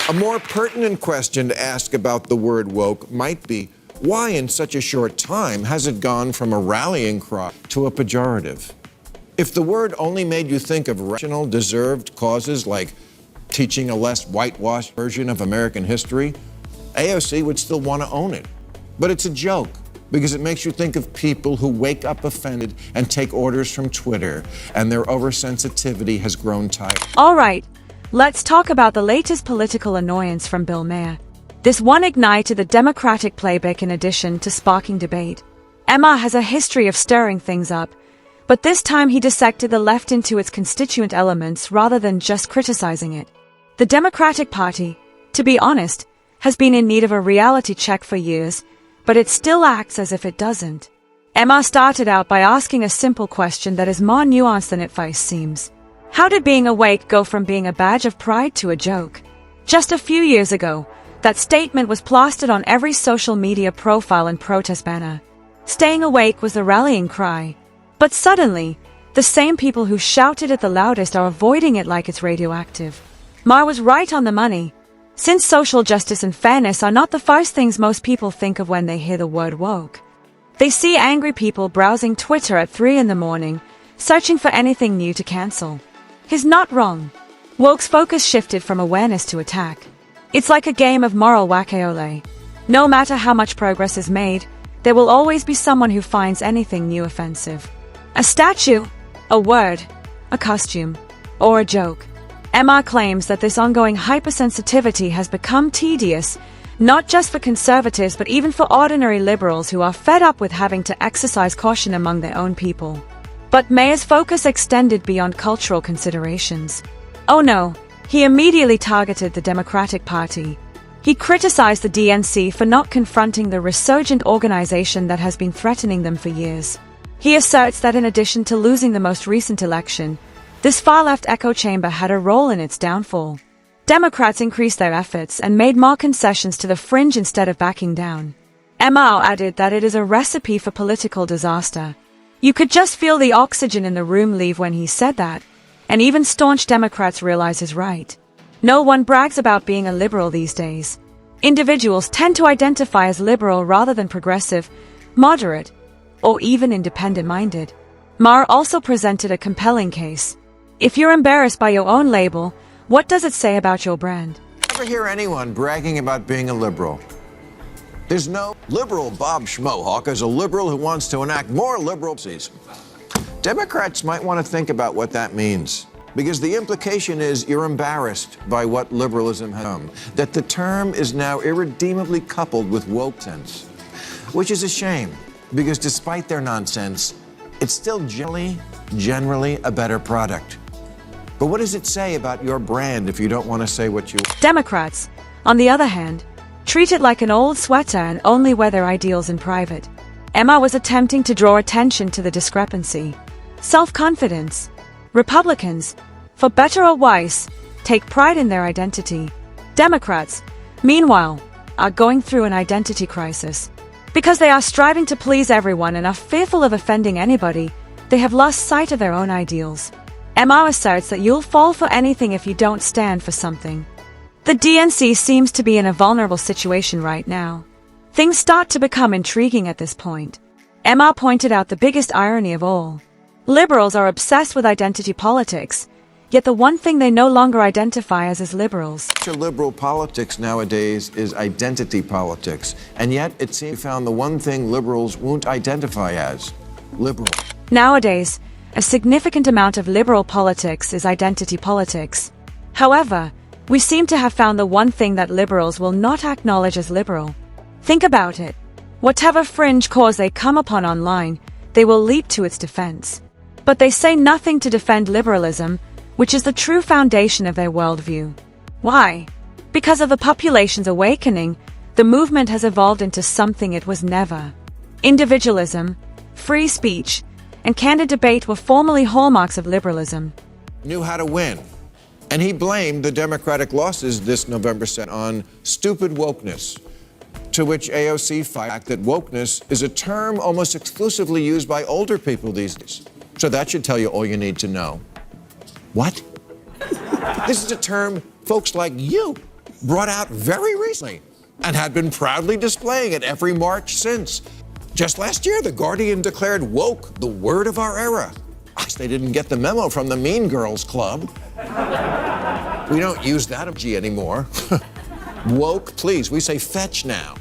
A more pertinent question to ask about the word woke might be, why in such a short time has it gone from a rallying cry to a pejorative? If the word only made you think of rational, deserved causes like teaching a less whitewashed version of American history, AOC would still want to own it. But it's a joke because it makes you think of people who wake up offended and take orders from Twitter, and their oversensitivity has grown tired. All right, let's talk about the latest political annoyance from Bill Maher. This one ignited the Democratic playbook in addition to sparking debate. Maher has a history of stirring things up, but this time he dissected the left into its constituent elements rather than just criticizing it. The Democratic Party, to be honest, has been in need of a reality check for years, but it still acts as if it doesn't. Maher started out by asking a simple question that is more nuanced than it first seems. How did being awake go from being a badge of pride to a joke? Just a few years ago, that statement was plastered on every social media profile and protest banner. Staying awake was the rallying cry. But suddenly, the same people who shouted it the loudest are avoiding it like it's radioactive. Maher was right on the money. Since social justice and fairness are not the first things most people think of when they hear the word woke. They see angry people browsing Twitter at 3 in the morning, searching for anything new to cancel. He's not wrong. Woke's focus shifted from awareness to attack. It's like a game of moral whack-a-ole. No matter how much progress is made, there will always be someone who finds anything new offensive. A statue, a word, a costume, or a joke. Maher claims that this ongoing hypersensitivity has become tedious, not just for conservatives but even for ordinary liberals who are fed up with having to exercise caution among their own people. But Maher's focus extended beyond cultural considerations. Oh no, he immediately targeted the Democratic Party. He criticized the DNC for not confronting the resurgent organization that has been threatening them for years. He asserts that in addition to losing the most recent election, this far-left echo chamber had a role in its downfall. Democrats increased their efforts and made more concessions to the fringe instead of backing down. Maher added that it is a recipe for political disaster. You could just feel the oxygen in the room leave when he said that, and even staunch Democrats realize he's right. No one brags about being a liberal these days. Individuals tend to identify as liberal rather than progressive, moderate, or even independent-minded. Maher also presented a compelling case. If you're embarrassed by your own label, what does it say about your brand? Never hear anyone bragging about being a liberal. There's no liberal Bob Schmohawk as a liberal who wants to enact more liberal policies. Democrats might want to think about what that means, because the implication is you're embarrassed by what liberalism has become, that the term is now irredeemably coupled with woke sense, which is a shame, because despite their nonsense, it's still generally a better product. But what does it say about your brand if you don't want to say what you... Democrats, on the other hand, treat it like an old sweater and only wear their ideals in private. Maher was attempting to draw attention to the discrepancy. Self-confidence. Republicans, for better or worse, take pride in their identity. Democrats, meanwhile, are going through an identity crisis. Because they are striving to please everyone and are fearful of offending anybody, they have lost sight of their own ideals. Maher asserts that you'll fall for anything if you don't stand for something. The DNC seems to be in a vulnerable situation right now. Things start to become intriguing at this point. Maher pointed out the biggest irony of all. Liberals are obsessed with identity politics, yet the one thing they no longer identify as is liberals. Liberal politics nowadays is identity politics, and yet it seems we found the one thing liberals won't identify as liberal. Nowadays, a significant amount of liberal politics is identity politics. However, we seem to have found the one thing that liberals will not acknowledge as liberal. Think about it. Whatever fringe cause they come upon online, they will leap to its defense. But they say nothing to defend liberalism, which is the true foundation of their worldview. Why? Because of the population's awakening, the movement has evolved into something it was never. Individualism, free speech, and candid debate were formerly hallmarks of liberalism. Knew how to win. And he blamed the Democratic losses this November on stupid wokeness, to which AOC fired that wokeness is a term almost exclusively used by older people these days. So that should tell you all you need to know. What? This is a term folks like you brought out very recently and had been proudly displaying it every March since. Just last year, The Guardian declared woke the word of our era. I guess they didn't get the memo from the Mean Girls Club. We don't use that emoji anymore. Woke, please, we say fetch now.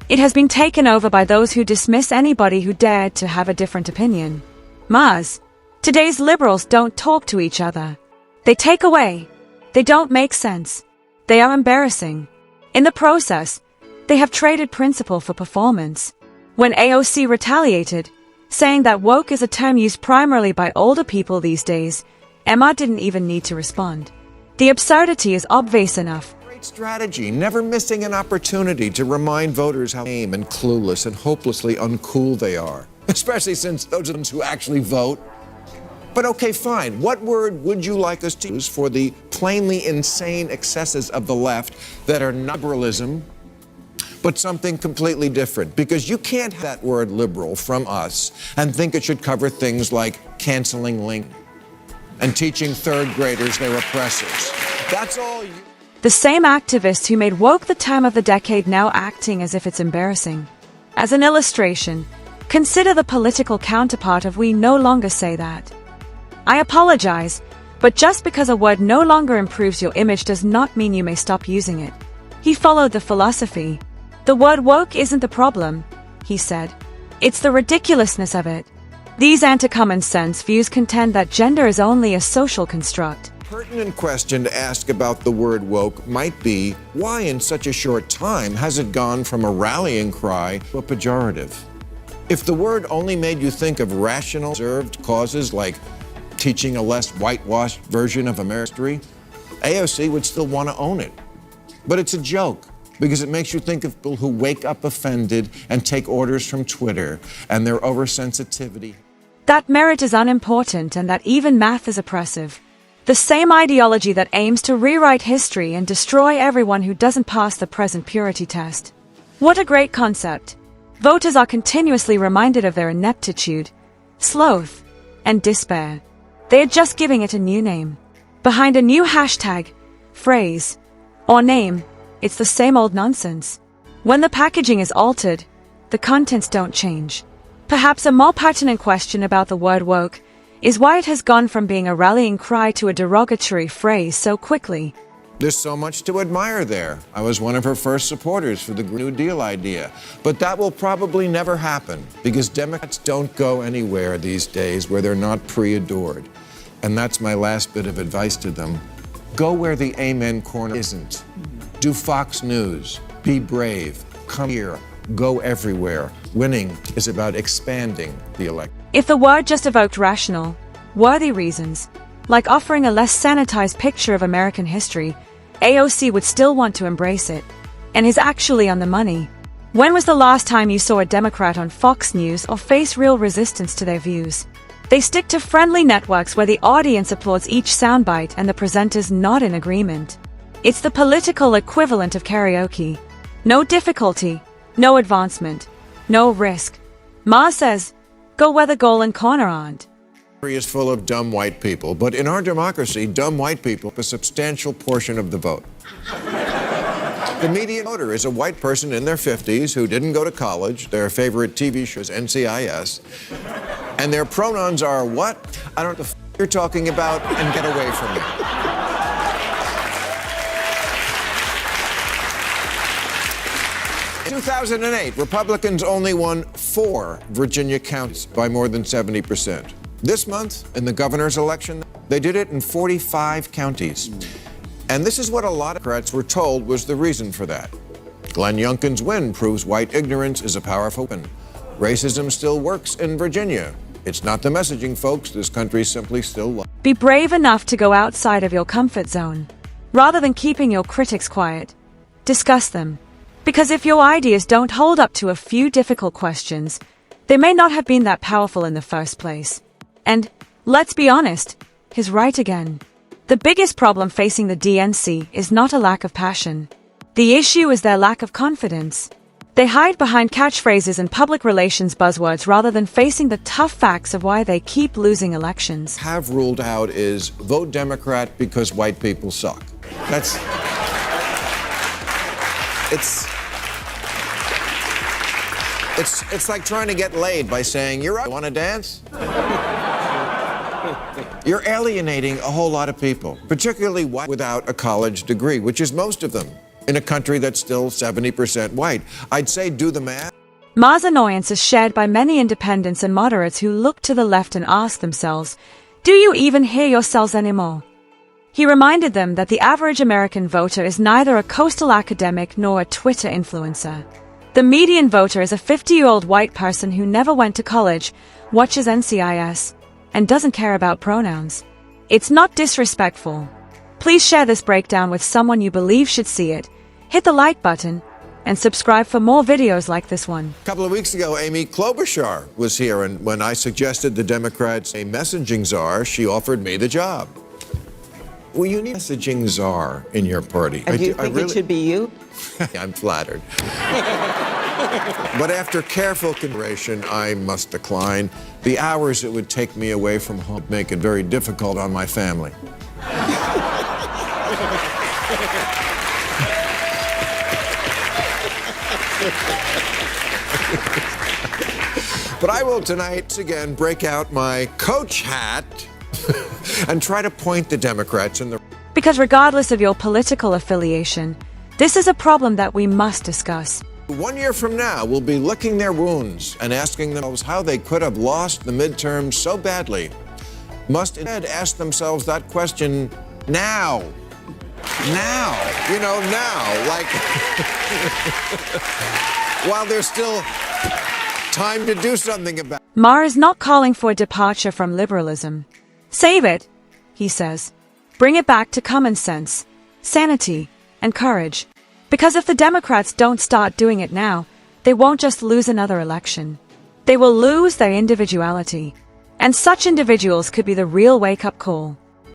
It has been taken over by those who dismiss anybody who dared to have a different opinion. Mars, today's liberals don't talk to each other. They take away. They don't make sense. They are embarrassing. In the process, they have traded principle for performance. When AOC retaliated, saying that woke is a term used primarily by older people these days, Emma didn't even need to respond. The absurdity is obvious enough. Great strategy, never missing an opportunity to remind voters how lame and clueless and hopelessly uncool they are, especially since those of them who actually vote. But okay, fine. What word would you like us to use for the plainly insane excesses of the left that are not liberalism, but something completely different? Because you can't have that word liberal from us and think it should cover things like canceling Lincoln and teaching third graders their oppressors. That's all you... The same activists who made woke the term of the decade now acting as if it's embarrassing. As an illustration, consider the political counterpart of we no longer say that. I apologize, but just because a word no longer improves your image does not mean you may stop using it. He followed the philosophy. The word woke isn't the problem, he said. It's the ridiculousness of it. These anti-common sense views contend that gender is only a social construct. A pertinent question to ask about the word woke might be, why in such a short time has it gone from a rallying cry to a pejorative? If the word only made you think of rational, observed causes like teaching a less whitewashed version of American history, AOC would still want to own it. But it's a joke, because it makes you think of people who wake up offended and take orders from Twitter and their oversensitivity. That merit is unimportant and that even math is oppressive. The same ideology that aims to rewrite history and destroy everyone who doesn't pass the present purity test. What a great concept. Voters are continuously reminded of their ineptitude, sloth, and despair. They are just giving it a new name. Behind a new hashtag, phrase, or name, it's the same old nonsense. When the packaging is altered, the contents don't change. Perhaps a more pertinent question about the word woke is why it has gone from being a rallying cry to a derogatory phrase so quickly. There's so much to admire there. I was one of her first supporters for the New Deal idea. But that will probably never happen because Democrats don't go anywhere these days where they're not pre-adored. And that's my last bit of advice to them. Go where the amen corner isn't. Do Fox News. Be brave. Come here. Go everywhere. Winning is about expanding the election. If the word just evoked rational, worthy reasons, like offering a less sanitized picture of American history, AOC would still want to embrace it, and is actually on the money. When was the last time you saw a Democrat on Fox News or face real resistance to their views? They stick to friendly networks where the audience applauds each soundbite and the presenters nod in agreement. It's the political equivalent of karaoke. No difficulty, no advancement, no risk. Maher says, go where the goal and corner aren't. Is full of dumb white people, but in our democracy, dumb white people have a substantial portion of the vote. The median voter is a white person in their 50s who didn't go to college, their favorite TV show is NCIS, and their pronouns are what? I don't know what the you're talking about, and get away from me. In 2008, Republicans only won 4 Virginia counties by more than 70%. This month, in the governor's election, they did it in 45 counties. And this is what a lot of Democrats were told was the reason for that. Glenn Youngkin's win proves white ignorance is a powerful weapon. Racism still works in Virginia. It's not the messaging, folks. This country simply still loves. Be brave enough to go outside of your comfort zone. Rather than keeping your critics quiet, discuss them. Because if your ideas don't hold up to a few difficult questions, they may not have been that powerful in the first place. And, let's be honest, he's right again. The biggest problem facing the DNC is not a lack of passion. The issue is their lack of confidence. They hide behind catchphrases and public relations buzzwords rather than facing the tough facts of why they keep losing elections. Have ruled out is vote Democrat because white people suck. That's It's like trying to get laid by saying, "You're right, want to dance?" You're alienating a whole lot of people, particularly white without a college degree, which is most of them, in a country that's still 70% white. I'd say do the math. Maher's annoyance is shared by many independents and moderates who look to the left and ask themselves, do you even hear yourselves anymore? He reminded them that the average American voter is neither a coastal academic nor a Twitter influencer. The median voter is a 50-year-old white person who never went to college, watches NCIS, and doesn't care about pronouns. It's not disrespectful. Please share this breakdown with someone you believe should see it. Hit the like button and subscribe for more videos like this one. A couple of weeks ago, Amy Klobuchar was here, and when I suggested the Democrats a messaging czar, she offered me the job. Well, you need a messaging czar in your party. Do you think it should be you? I'm flattered. But after careful consideration, I must decline. The hours it would take me away from home make it very difficult on my family. But I will tonight again break out my coach hat and try to point the Democrats in the... Because regardless of your political affiliation, this is a problem that we must discuss. 1 year from now, we'll be licking their wounds and asking themselves how they could have lost the midterms so badly. Must instead ask themselves that question now. Now. You know, now. Like, while there's still time to do something about it. Maher is not calling for a departure from liberalism. Save it, he says. Bring it back to common sense, sanity, and courage. Because if the Democrats don't start doing it now, they won't just lose another election. They will lose their individuality. And such individuals could be the real wake-up call.